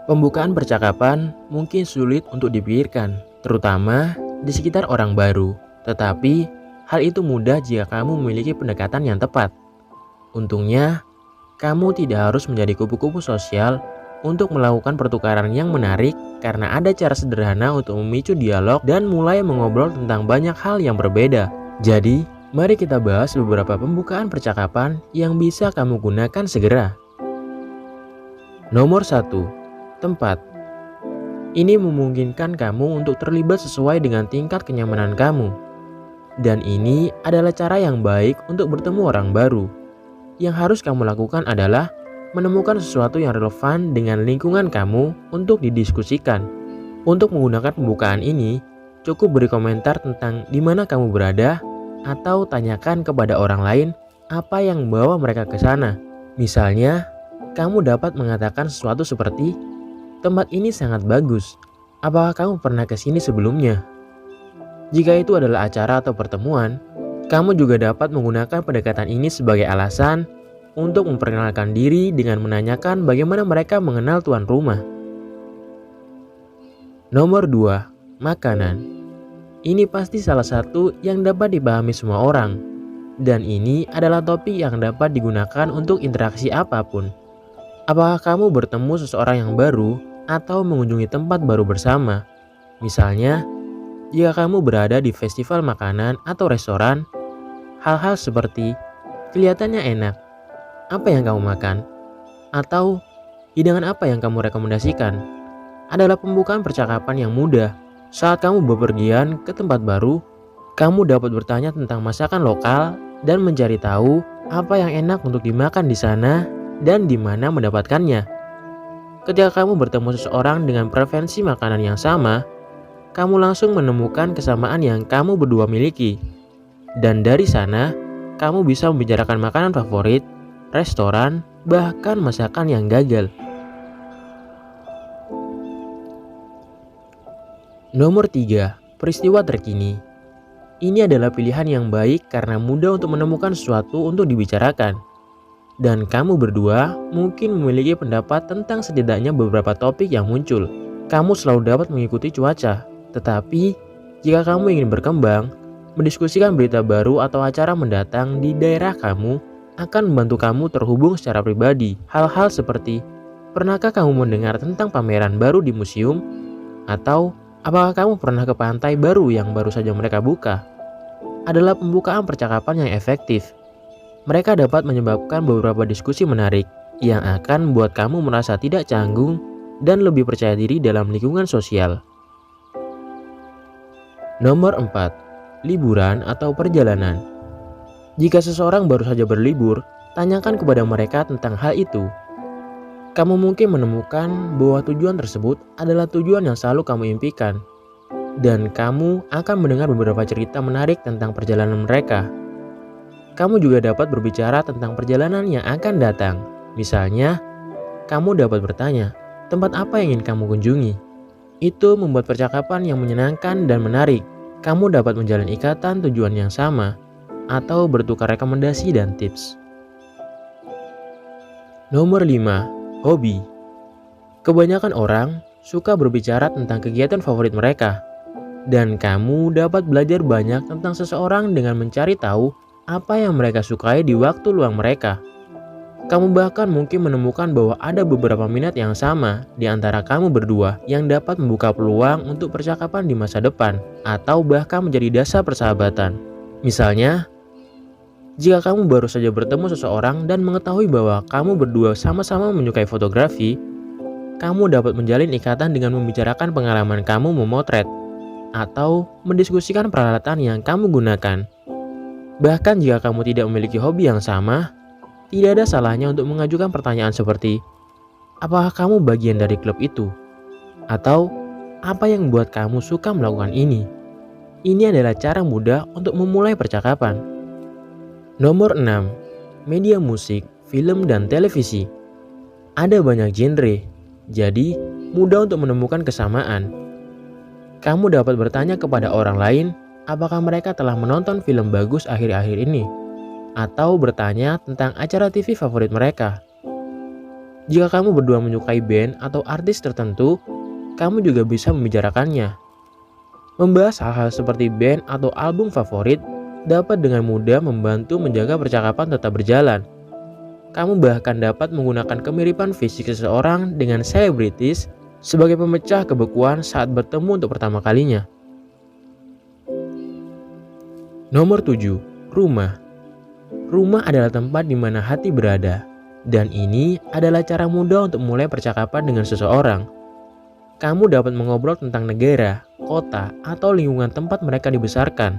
Pembukaan percakapan mungkin sulit untuk dipikirkan, terutama di sekitar orang baru. Tetapi, hal itu mudah jika kamu memiliki pendekatan yang tepat. Untungnya, kamu tidak harus menjadi kupu-kupu sosial untuk melakukan pertukaran yang menarik karena ada cara sederhana untuk memicu dialog dan mulai mengobrol tentang banyak hal yang berbeda. Jadi, mari kita bahas beberapa pembukaan percakapan yang bisa kamu gunakan segera. Nomor 1. Tempat. Ini memungkinkan kamu untuk terlibat sesuai dengan tingkat kenyamanan kamu. Dan ini adalah cara yang baik untuk bertemu orang baru. Yang harus kamu lakukan adalah menemukan sesuatu yang relevan dengan lingkungan kamu untuk didiskusikan. Untuk menggunakan pembukaan ini, cukup beri komentar tentang di mana kamu berada atau tanyakan kepada orang lain apa yang membawa mereka ke sana. Misalnya, kamu dapat mengatakan sesuatu seperti, "Tempat ini sangat bagus. Apakah kamu pernah ke sini sebelumnya?" Jika itu adalah acara atau pertemuan, kamu juga dapat menggunakan pendekatan ini sebagai alasan untuk memperkenalkan diri dengan menanyakan bagaimana mereka mengenal tuan rumah. Nomor 2. Makanan. Ini pasti salah satu yang dapat dipahami semua orang. Dan ini adalah topik yang dapat digunakan untuk interaksi apapun. Apakah kamu bertemu seseorang yang baru atau mengunjungi tempat baru bersama? Misalnya, jika kamu berada di festival makanan atau restoran, hal-hal seperti kelihatannya enak, apa yang kamu makan? Atau hidangan apa yang kamu rekomendasikan? Adalah pembukaan percakapan yang mudah. Saat kamu bepergian ke tempat baru, kamu dapat bertanya tentang masakan lokal dan mencari tahu apa yang enak untuk dimakan di sana dan di mana mendapatkannya. Ketika kamu bertemu seseorang dengan preferensi makanan yang sama, kamu langsung menemukan kesamaan yang kamu berdua miliki. Dan dari sana, kamu bisa membicarakan makanan favorit, restoran, bahkan masakan yang gagal. Nomor 3. Peristiwa terkini. Ini adalah pilihan yang baik karena mudah untuk menemukan sesuatu untuk dibicarakan. Dan kamu berdua mungkin memiliki pendapat tentang setidaknya beberapa topik yang muncul. Kamu selalu dapat mengikuti cuaca, tetapi jika kamu ingin berkembang, mendiskusikan berita baru atau acara mendatang di daerah kamu akan membantu kamu terhubung secara pribadi. Hal-hal seperti, pernahkah kamu mendengar tentang pameran baru di museum? Atau, apakah kamu pernah ke pantai baru yang baru saja mereka buka? Adalah pembukaan percakapan yang efektif. Mereka dapat menyebabkan beberapa diskusi menarik yang akan membuat kamu merasa tidak canggung dan lebih percaya diri dalam lingkungan sosial. Nomor 4. Liburan atau perjalanan. Jika seseorang baru saja berlibur, tanyakan kepada mereka tentang hal itu. Kamu mungkin menemukan bahwa tujuan tersebut adalah tujuan yang selalu kamu impikan. Dan kamu akan mendengar beberapa cerita menarik tentang perjalanan mereka. Kamu juga dapat berbicara tentang perjalanan yang akan datang. Misalnya, kamu dapat bertanya, tempat apa yang ingin kamu kunjungi? Itu membuat percakapan yang menyenangkan dan menarik. Kamu dapat menjalin ikatan tujuan yang sama, atau bertukar rekomendasi dan tips. Nomor 5. Hobi. Kebanyakan orang suka berbicara tentang kegiatan favorit mereka. Dan kamu dapat belajar banyak tentang seseorang dengan mencari tahu apa yang mereka sukai di waktu luang mereka. Kamu bahkan mungkin menemukan bahwa ada beberapa minat yang sama di antara kamu berdua yang dapat membuka peluang untuk percakapan di masa depan atau bahkan menjadi dasar persahabatan. Misalnya, jika kamu baru saja bertemu seseorang dan mengetahui bahwa kamu berdua sama-sama menyukai fotografi, kamu dapat menjalin ikatan dengan membicarakan pengalaman kamu memotret atau mendiskusikan peralatan yang kamu gunakan. Bahkan jika kamu tidak memiliki hobi yang sama, tidak ada salahnya untuk mengajukan pertanyaan seperti, apakah kamu bagian dari klub itu? Atau, apa yang membuat kamu suka melakukan ini? Ini adalah cara mudah untuk memulai percakapan. Nomor 6. Media musik, film, dan televisi. Ada banyak genre, jadi mudah untuk menemukan kesamaan. Kamu dapat bertanya kepada orang lain apakah mereka telah menonton film bagus akhir-akhir ini, atau bertanya tentang acara TV favorit mereka. Jika kamu berdua menyukai band atau artis tertentu, kamu juga bisa membicarakannya. Membahas hal-hal seperti band atau album favorit dapat dengan mudah membantu menjaga percakapan tetap berjalan. Kamu bahkan dapat menggunakan kemiripan fisik seseorang dengan selebritis sebagai pemecah kebekuan saat bertemu untuk pertama kalinya. Nomor 7. Rumah. Rumah adalah tempat di mana hati berada, dan ini adalah cara mudah untuk mulai percakapan dengan seseorang. Kamu dapat mengobrol tentang negara, kota, atau lingkungan tempat mereka dibesarkan.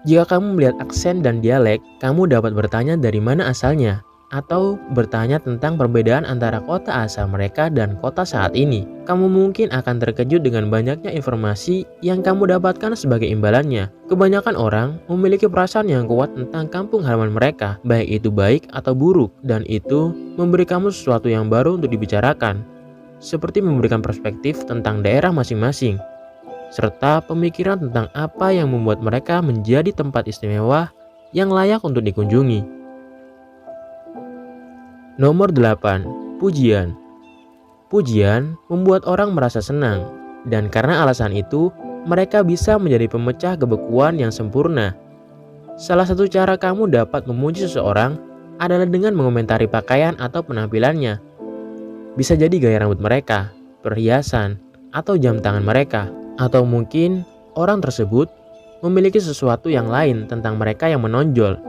Jika kamu melihat aksen dan dialek, kamu dapat bertanya dari mana asalnya, atau bertanya tentang perbedaan antara kota asal mereka dan kota saat ini. Kamu mungkin akan terkejut dengan banyaknya informasi yang kamu dapatkan sebagai imbalannya. Kebanyakan orang memiliki perasaan yang kuat tentang kampung halaman mereka, baik itu baik atau buruk, dan itu memberi kamu sesuatu yang baru untuk dibicarakan, seperti memberikan perspektif tentang daerah masing-masing, serta pemikiran tentang apa yang membuat mereka menjadi tempat istimewa yang layak untuk dikunjungi. Nomor 8. Pujian. Pujian membuat orang merasa senang, dan karena alasan itu, mereka bisa menjadi pemecah kebekuan yang sempurna. Salah satu cara kamu dapat memuji seseorang adalah dengan mengomentari pakaian atau penampilannya. Bisa jadi gaya rambut mereka, perhiasan, atau jam tangan mereka. Atau mungkin orang tersebut memiliki sesuatu yang lain tentang mereka yang menonjol.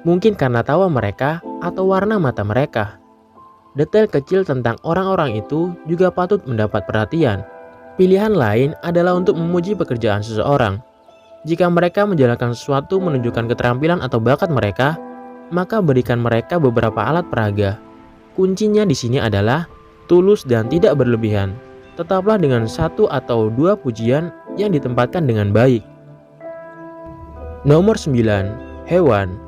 Mungkin karena tawa mereka atau warna mata mereka. Detail kecil tentang orang-orang itu juga patut mendapat perhatian. Pilihan lain adalah untuk memuji pekerjaan seseorang. Jika mereka menjalankan sesuatu menunjukkan keterampilan atau bakat mereka, maka berikan mereka beberapa alat peraga. Kuncinya di sini adalah tulus dan tidak berlebihan. Tetaplah dengan 1 atau 2 pujian yang ditempatkan dengan baik. Nomor 9. Hewan.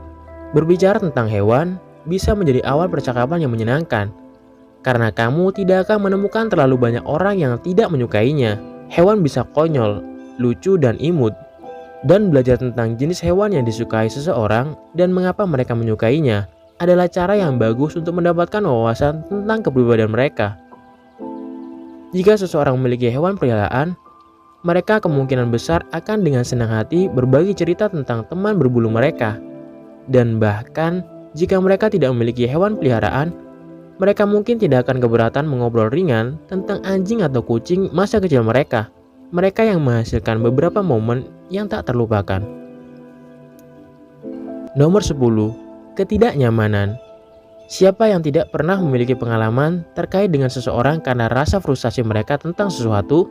Berbicara tentang hewan bisa menjadi awal percakapan yang menyenangkan, karena kamu tidak akan menemukan terlalu banyak orang yang tidak menyukainya. Hewan bisa konyol, lucu, dan imut. Dan belajar tentang jenis hewan yang disukai seseorang dan mengapa mereka menyukainya adalah cara yang bagus untuk mendapatkan wawasan tentang kepribadian mereka. Jika seseorang memiliki hewan peliharaan, mereka kemungkinan besar akan dengan senang hati berbagi cerita tentang teman berbulu mereka. Dan bahkan jika mereka tidak memiliki hewan peliharaan, mereka mungkin tidak akan keberatan mengobrol ringan tentang anjing atau kucing masa kecil mereka. Mereka yang menghasilkan beberapa momen yang tak terlupakan. Nomor 10. Ketidaknyamanan. Siapa yang tidak pernah memiliki pengalaman terkait dengan seseorang karena rasa frustasi mereka tentang sesuatu,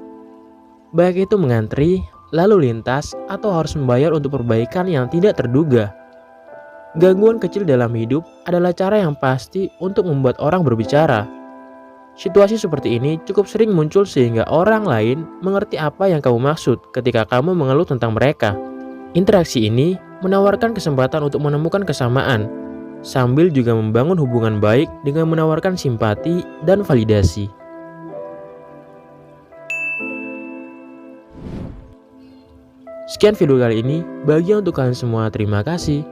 baik itu mengantri, lalu lintas, atau harus membayar untuk perbaikan yang tidak terduga. Gangguan kecil dalam hidup adalah cara yang pasti untuk membuat orang berbicara. Situasi seperti ini cukup sering muncul sehingga orang lain mengerti apa yang kamu maksud ketika kamu mengeluh tentang mereka. Interaksi ini menawarkan kesempatan untuk menemukan kesamaan, sambil juga membangun hubungan baik dengan menawarkan simpati dan validasi. Sekian video kali ini, bagi untuk kalian semua terima kasih.